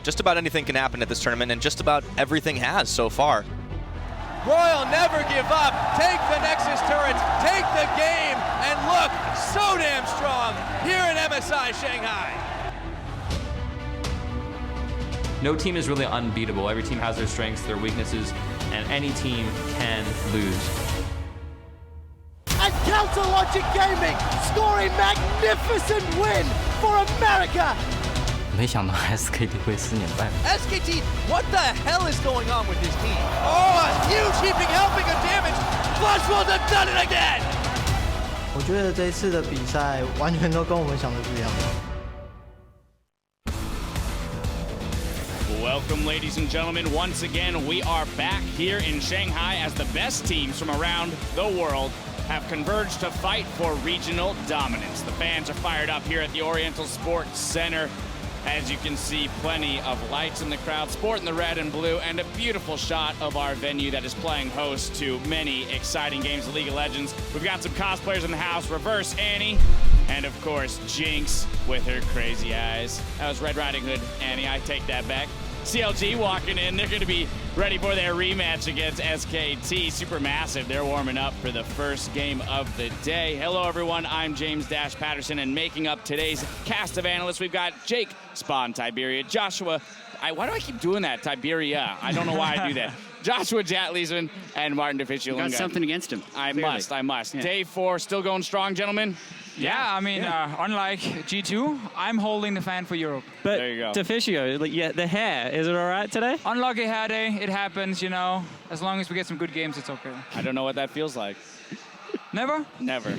just about anything can happen at this tournament, and just about everything has so far. Royal never give up. Take the Nexus turrets, take the game, and look so damn strong here in MSI Shanghai. No team is really unbeatable. Every team has their strengths, their weaknesses, and any team can lose. And Counter Logic Gaming scoring magnificent win for America. 没想到 SKT 会4连败。 SKT, what the hell is going on with this team? Oh, a huge heaping helping of damage. Flash Wolves have done it again. 我觉得这一次的比赛完全都跟我们想的不一样。 Welcome, ladies and gentlemen. Once again, we are back here in Shanghai as the best teams from around the world have converged to fight for regional dominance. The fans are fired up here at the Oriental Sports Center. As you can see, plenty of lights in the crowd, sporting the red and blue, and a beautiful shot of our venue that is playing host to many exciting games of League of Legends. We've got some cosplayers in the house, Reverse Annie, and of course, Jinx with her crazy eyes. That was Red Riding Hood, Annie, I take that back. CLG walking in, they're gonna be ready for their rematch against SKT. Supermassive, they're warming up for the first game of the day. Hello everyone, I'm James Dash Patterson, and making up today's cast of analysts, we've got Jake, Spawn Tiberia, Joshua, why do I keep doing that, Tiberia? I don't know why I do that. Joshua Jatleesman and Martin DeFicio. Got something against him. I clearly. must. Yeah. Day 4, still going strong, gentlemen? Yeah, I mean, unlike G2, I'm holding the fan for Europe. But there you go. DeFicio, yeah, the hair, is it all right today? Unlucky hair day, it happens, you know. As long as we get some good games, it's okay. I don't know what that feels like. Never? Never.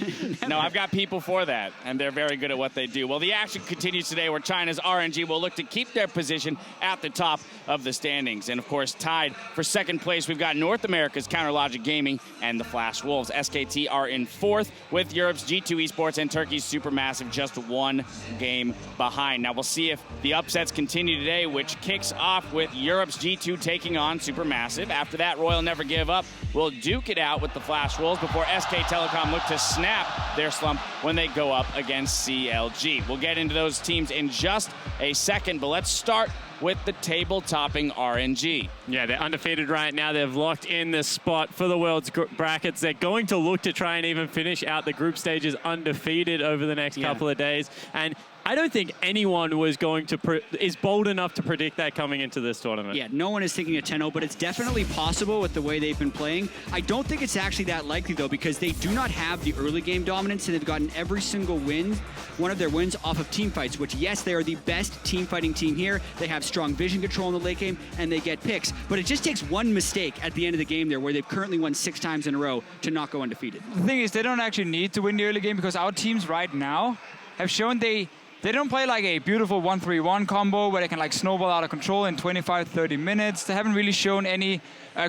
No, I've got people for that, and they're very good at what they do. Well, the action continues today where China's RNG will look to keep their position at the top of the standings. And, of course, tied for second place, we've got North America's Counter Logic Gaming and the Flash Wolves. SKT are in fourth with Europe's G2 Esports and Turkey's Supermassive just one game behind. Now, we'll see if the upsets continue today, which kicks off with Europe's G2 taking on Supermassive. After that, Royal Never Give Up will duke it out with the Flash Wolves before SK Telecom look to snap their slump when they go up against CLG. We'll get into those teams in just a second, but let's start with the table-topping RNG. Yeah, they're undefeated right now. They've locked in the spot for the world's brackets. They're going to look to try and even finish out the group stages undefeated over the next couple of days. And I don't think anyone was going to is bold enough to predict that coming into this tournament. Yeah, no one is thinking a 10-0, but it's definitely possible with the way they've been playing. I don't think it's actually that likely, though, because they do not have the early game dominance, and they've gotten every single win, one of their wins, off of team fights, which, yes, they are the best team fighting team here. They have strong vision control in the late game, and they get picks. But it just takes one mistake at the end of the game there, where they've currently won 6 times in a row to not go undefeated. The thing is, they don't actually need to win the early game because our teams right now have shown they don't play like a beautiful 1-3-1 combo where they can like snowball out of control in 25-30 minutes. They haven't really shown any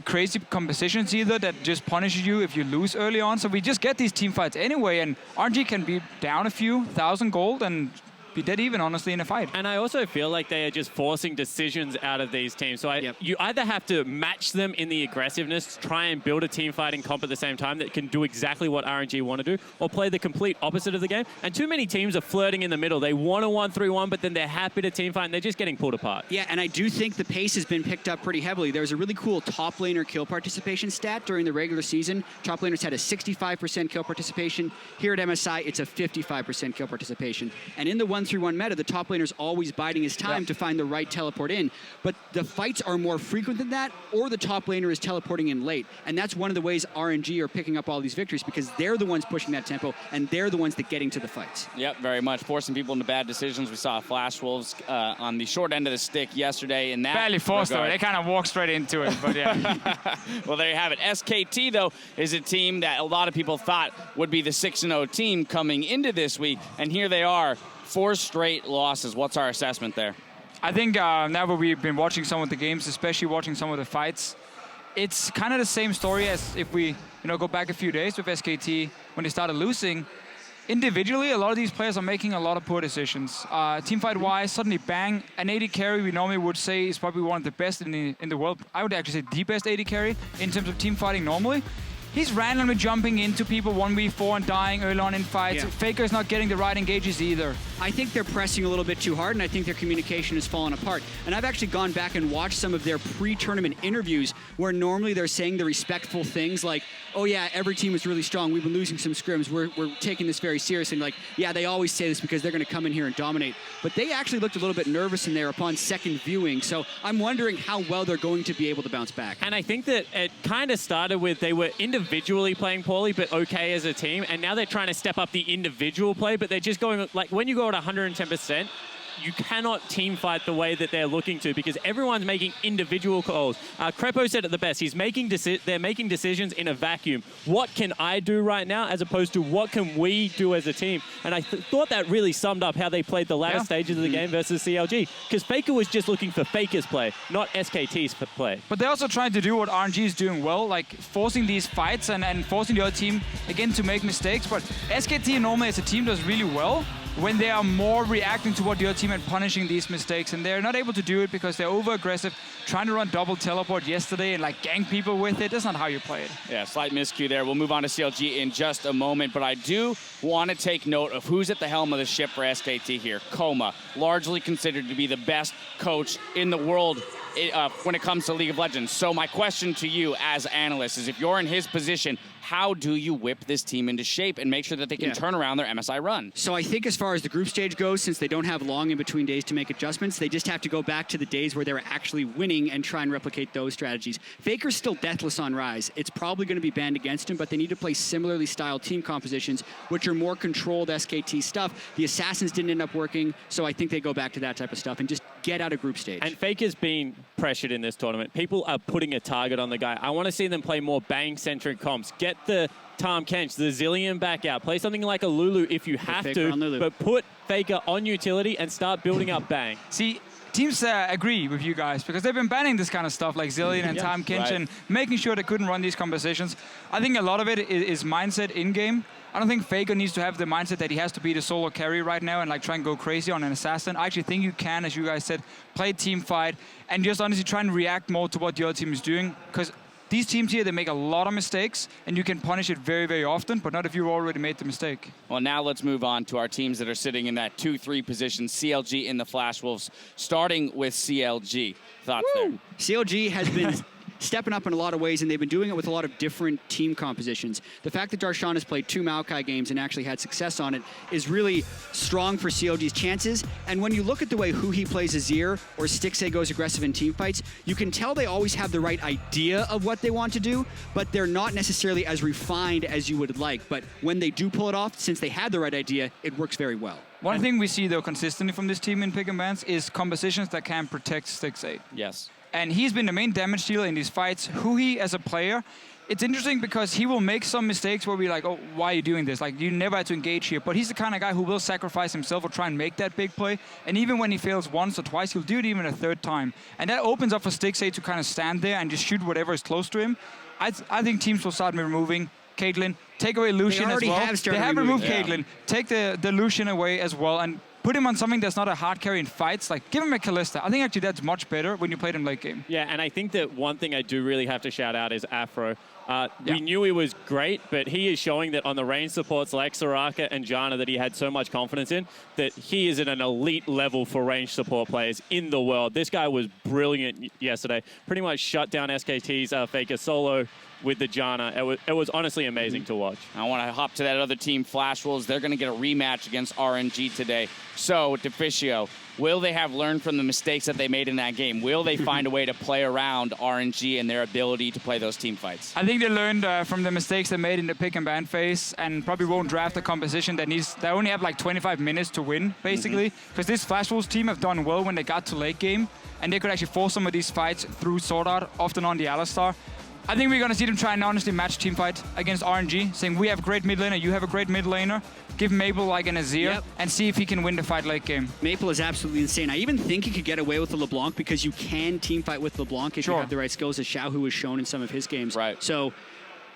crazy compositions either that just punishes you if you lose early on. So we just get these team fights anyway, and RNG can be down a few thousand gold and be dead even, honestly, in a fight. And I also feel like they are just forcing decisions out of these teams. So you either have to match them in the aggressiveness, try and build a team fighting comp at the same time that can do exactly what RNG want to do, or play the complete opposite of the game. And too many teams are flirting in the middle. They want a 1-3-1, but then they're happy to team fight, and they're just getting pulled apart. Yeah, and I do think the pace has been picked up pretty heavily. There was a really cool top laner kill participation stat during the regular season. Top laners had a 65% kill participation. Here at MSI, it's a 55% kill participation. And in the 1-3-1 meta, the top laner's always biding his time to find the right teleport in. But the fights are more frequent than that, or the top laner is teleporting in late. And that's one of the ways RNG are picking up all these victories, because they're the ones pushing that tempo, and they're the ones that get into the fights. Yep, very much. Forcing people into bad decisions. We saw Flash Wolves on the short end of the stick yesterday in that Barely forced, though. They kind of walked straight into it, but yeah. Well, there you have it. SKT, though, is a team that a lot of people thought would be the 6-0 team coming into this week, and here they are. 4 straight losses. What's our assessment there? I think now that we've been watching some of the games, especially watching some of the fights, it's kind of the same story as if we go back a few days with SKT when they started losing. Individually, a lot of these players are making a lot of poor decisions. Teamfight-wise, suddenly bang, an AD carry we normally would say is probably one of the best in the world. I would actually say the best AD carry in terms of team fighting normally. He's randomly jumping into people 1v4 and dying early on in fights. Faker's not getting the right engages either. I think they're pressing a little bit too hard, and I think their communication has fallen apart. And I've actually gone back and watched some of their pre-tournament interviews where normally they're saying the respectful things like, oh yeah, every team is really strong. We've been losing some scrims. We're taking this very seriously. And like, yeah, they always say this because they're going to come in here and dominate. But they actually looked a little bit nervous in there upon second viewing. So I'm wondering how well they're going to be able to bounce back. And I think that it kind of started with they were individually playing poorly, but okay as a team. And now they're trying to step up the individual play, but they're just going, like, when you go at 110%, you cannot team fight the way that they're looking to because everyone's making individual calls. Crepo said it the best. They're making decisions in a vacuum. What can I do right now as opposed to what can we do as a team? And I thought that really summed up how they played the latter stages of the game versus CLG because Faker was just looking for Faker's play, not SKT's play. But they're also trying to do what RNG is doing well, like forcing these fights and forcing the other team, again, to make mistakes. But SKT normally as a team does really well when they are more reacting to what the other team and punishing these mistakes. And they're not able to do it because they're over-aggressive, trying to run double teleport yesterday and like gang people with it. That's not how you play it. Yeah, slight miscue there. We'll move on to CLG in just a moment, but I do want to take note of who's at the helm of the ship for SKT here. Koma, largely considered to be the best coach in the world when it comes to League of Legends. So my question to you as analysts is if you're in his position, how do you whip this team into shape and make sure that they can turn around their MSI run? So I think as far as the group stage goes, since they don't have long in between days to make adjustments, they just have to go back to the days where they were actually winning and try and replicate those strategies. Faker's still deathless on Rise. It's probably going to be banned against him, but they need to play similarly styled team compositions, which are more controlled SKT stuff. The Assassins didn't end up working, so I think they go back to that type of stuff and just get out of group stage. And Faker's been pressured in this tournament. People are putting a target on the guy. I want to see them play more bang-centric comps. Get the Tahm Kench, the Zillion back out. Play something like a Lulu if you have to, but put Faker on utility and start building up bang. See, teams agree with you guys because they've been banning this kind of stuff like Zillion and Tahm Kench and making sure they couldn't run these compositions. I think a lot of it is mindset in-game. I don't think Faker needs to have the mindset that he has to be the solo carry right now and like try and go crazy on an assassin. I actually think you can, as you guys said, play team fight and just honestly try and react more to what the other team is doing because these teams here, they make a lot of mistakes, and you can punish it very, very often, but not if you've already made the mistake. Well, now let's move on to our teams that are sitting in that 2-3 position, CLG and the Flash Wolves, starting with CLG. Thoughts there? CLG has been stepping up in a lot of ways, and they've been doing it with a lot of different team compositions. The fact that Darshan has played 2 Maokai games and actually had success on it is really strong for CLG's chances. And when you look at the way Huhi plays Azir or Stixxay goes aggressive in team fights, you can tell they always have the right idea of what they want to do, but they're not necessarily as refined as you would like. But when they do pull it off, since they had the right idea, it works very well. One thing we see, though, consistently from this team in pick and bans is compositions that can protect Stixxay. Yes. And he's been the main damage dealer in these fights. Huhi, as a player, it's interesting because he will make some mistakes where we're like, oh, why are you doing this? Like, you never had to engage here. But he's the kind of guy who will sacrifice himself or try and make that big play. And even when he fails once or twice, he'll do it even a third time. And that opens up for Stixxay to kind of stand there and just shoot whatever is close to him. I think teams will start removing Caitlyn, take away Lucian as well. They have removed Caitlyn. Take the Lucian away as well and put him on something that's not a hard carry in fights. Like, give him a Kalista. I think actually that's much better when you play him late game. Yeah, and I think that one thing I do really have to shout out is Afro. We knew he was great, but he is showing that on the range supports like Soraka and Janna that he had so much confidence in, that he is at an elite level for range support players in the world. This guy was brilliant yesterday. Pretty much shut down SKT's Faker solo with the Janna. It was honestly amazing to watch. I want to hop to that other team, Flash Wolves. They're going to get a rematch against RNG today. So, Deficio, will they have learned from the mistakes that they made in that game? Will they find a way to play around RNG and their ability to play those team fights? I think they learned from the mistakes they made in the pick and ban phase and probably won't draft a composition that only have like 25 minutes to win, basically. Because this Flash Wolves team have done well when they got to late game, and they could actually force some of these fights through Sword Art, often on the Alistar. I think we're going to see them try and honestly match team fight against RNG, saying we have a great mid laner, you have a great mid laner. Give Maple like an Azir and see if he can win the fight late game. Maple is absolutely insane. I even think he could get away with the LeBlanc because you can team fight with LeBlanc if you have the right skills, as Xiaohu has shown in some of his games. Right. So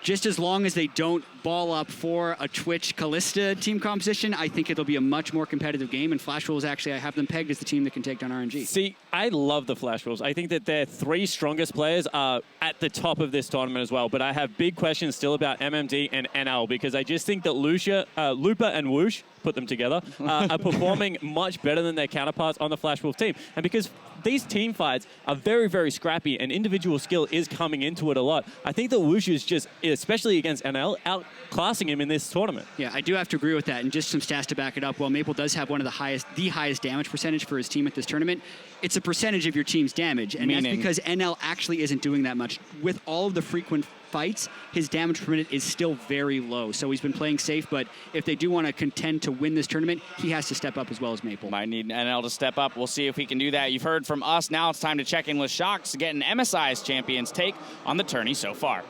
just as long as they don't ball up for a Twitch Kalista team composition, I think it'll be a much more competitive game. And Flash Wolves, actually, I have them pegged as the team that can take down RNG. See, I love the Flash Wolves. I think that their 3 strongest players are at the top of this tournament as well. But I have big questions still about MMD and NL because I just think that Lupa and Whoosh put them together, are performing much better than their counterparts on the Flash Wolf team. And because these team fights are very, very scrappy and individual skill is coming into it a lot, I think that Wushu's just, especially against NL, outclassing him in this tournament. Yeah, I do have to agree with that. And just some stats to back it up, while Maple does have one of the highest damage percentage for his team at this tournament, it's a percentage of your team's damage. And that's because NL actually isn't doing that much. With all of the frequent fights, his damage per minute is still very low. So he's been playing safe, but if they do want to contend to win this tournament, he has to step up as well as Maple. Might need NL to step up. We'll see if he can do that. You've heard from us. Now it's time to check in with Shocks to get an MSI's champions take on the tourney so far.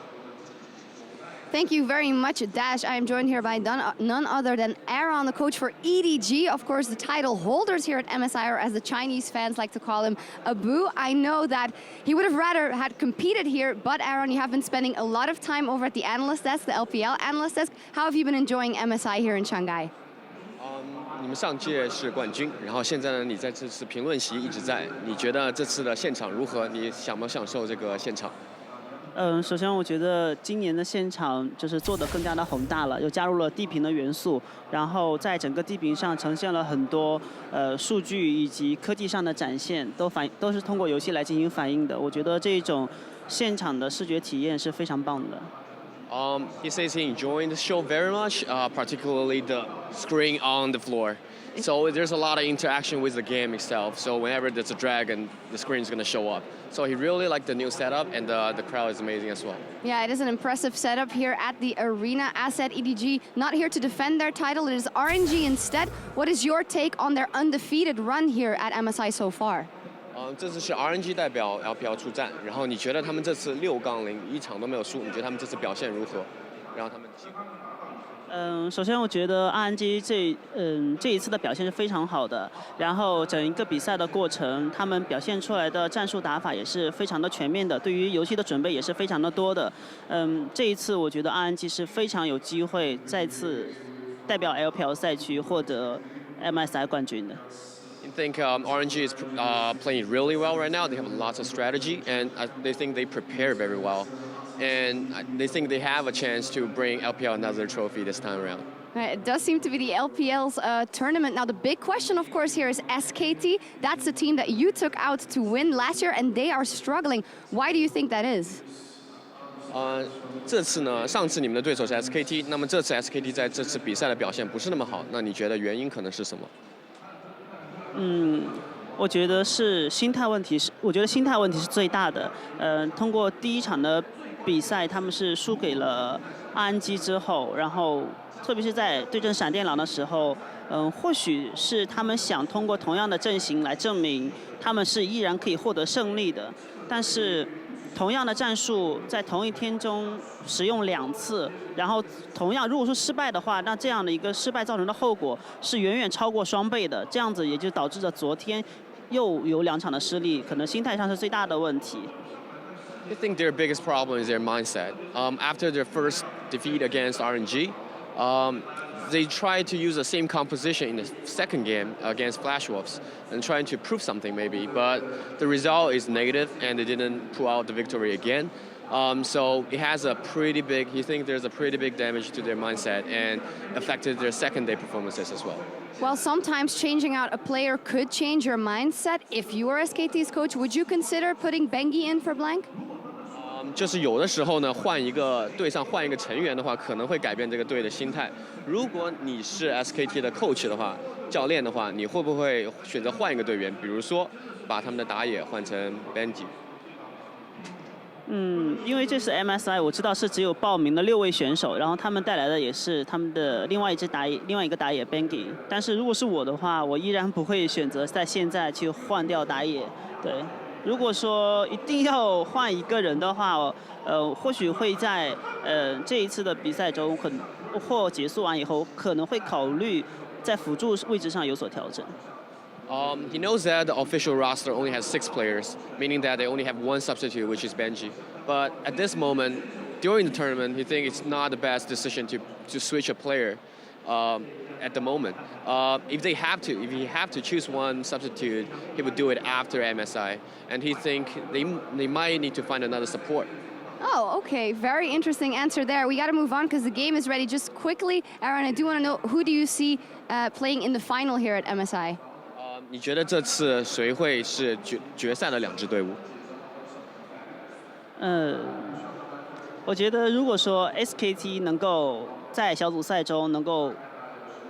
Thank you very much, Dash. I am joined here by none other than Aaron, the coach for EDG. Of course, the title holders here at MSI, or as the Chinese fans like to call him, Abu. I know that he would have rather had competed here, but Aaron, you have been spending a lot of time over at the analyst desk, the LPL analyst desk. How have you been enjoying MSI here in Shanghai? 你们上届是冠军，然后现在呢，你在这次评论席一直在，你觉得这次的现场如何？你享不享受这个现场？ 首先我觉得今年的现场就是做得更加的宏大了，又加入了地屏的元素，然后在整个地屏上呈现了很多数据以及科技上的展现，都是通过游戏来进行反映的。我觉得这种现场的视觉体验是非常棒的。He says he enjoying the show very much, particularly the screen on the floor. So there's a lot of interaction with the game itself. So whenever there's a dragon, the screen is going to show up. So he really liked the new setup, and the crowd is amazing as well. Yeah, it is an impressive setup here at the arena. As said, EDG not here to defend their title. It is RNG instead. What is your take on their undefeated run here at MSI so far? 这次是 RNG 代表 LPL 出战，然后你觉得他们这次6-0一场都没有输，你觉得他们这次表现如何？然后他们首先我觉得 RNG 这一次的表现是非常好的，然后整一个比赛的过程，他们表现出来的战术打法也是非常的全面的，对于游戏的准备也是非常的多的。这一次我觉得 RNG 是非常有机会再次代表 LPL 赛区获得 MSI 冠军的。 I think RNG is playing really well right now. They have lots of strategy, and they think they prepare very well. And they think they have a chance to bring LPL another trophy this time around. It does seem to be the LPL's tournament. Now, the big question, of course, here is SKT. That's the team that you took out to win last year, and they are struggling. Why do you think that is? 这次呢，上次你们的对手是 SKT， 那么这次 SKT 在这次比赛的表现不是那么好，那你觉得原因可能是什么？我觉得是心态问题，我觉得心态问题是最大的。通过第一场的比赛，他们是输给了 RNG 之后，然后特别是在对阵闪电狼的时候，或许是他们想通过同样的阵型来证明他们是依然可以获得胜利的，但是同样的战术在同一天中使用2次，然后同样如果说失败的话，那这样的一个失败造成的后果是远远超过双倍的，这样子也就导致着昨天又有2场的失利，可能心态上是最大的问题。 I think their biggest problem is their mindset. After their first defeat against RNG, they tried to use the same composition in the second game against Flash Wolves and trying to prove something maybe, but the result is negative and they didn't pull out the victory again. So it has a pretty big, you think there's a pretty big damage to their mindset and affected their second day performances as well. Well, sometimes changing out a player could change your mindset. If you were SKT's coach, would you consider putting Bengi in for blank? 就是有的时候呢，队上换一个成员的话，可能会改变这个队的心态。如果你是 SKT 的 coach 的话，教练的话，你会不会选择换一个队员？比如说，把他们的打野换成 Benji？ 因为这是 MSI， 我知道是只有报名的6位选手，然后他们带来的也是他们的另外一个打野 Bengi。但是如果是我的话，我依然不会选择在现在去换掉打野。对。 如果说一定要换一个人的话，或许会在这一次的比赛中，或结束完以后，可能会考虑在辅助位置上有所调整。He knows that the official roster only has 6 players, meaning that they only have 1 substitute, which is Benji. But at this moment, during the tournament, he thinks it's not the best decision to switch a player. At the moment, if he have to choose one substitute, he would do it after MSI, and he think they might need to find another support. Oh, okay. Very interesting answer there. We got to move on because the game is ready. Just quickly, Aaron, I do want to know, who do you see playing in the final here at MSI? 你觉得这次谁会是决赛的2支队伍？我觉得如果说 SKT 能够在小组赛中能够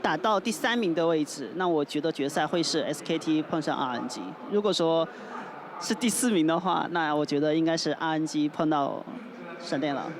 打到第3名的位置，那我觉得决赛会是 SKT 碰上 RNG。如果说是第4名的话，那我觉得应该是 RNG 碰到闪电狼。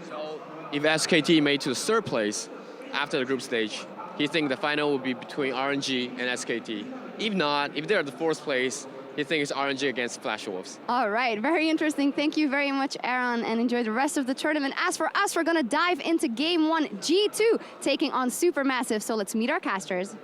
So if SKT made to 3rd place after the group stage, he think the final will be between RNG and SKT. If not, if they're the 4th place, he thinks RNG against Flash Wolves. All right, very interesting. Thank you very much, Aaron, and enjoy the rest of the tournament. As for us, we're going to dive into Game 1, G2, taking on Supermassive. So let's meet our casters.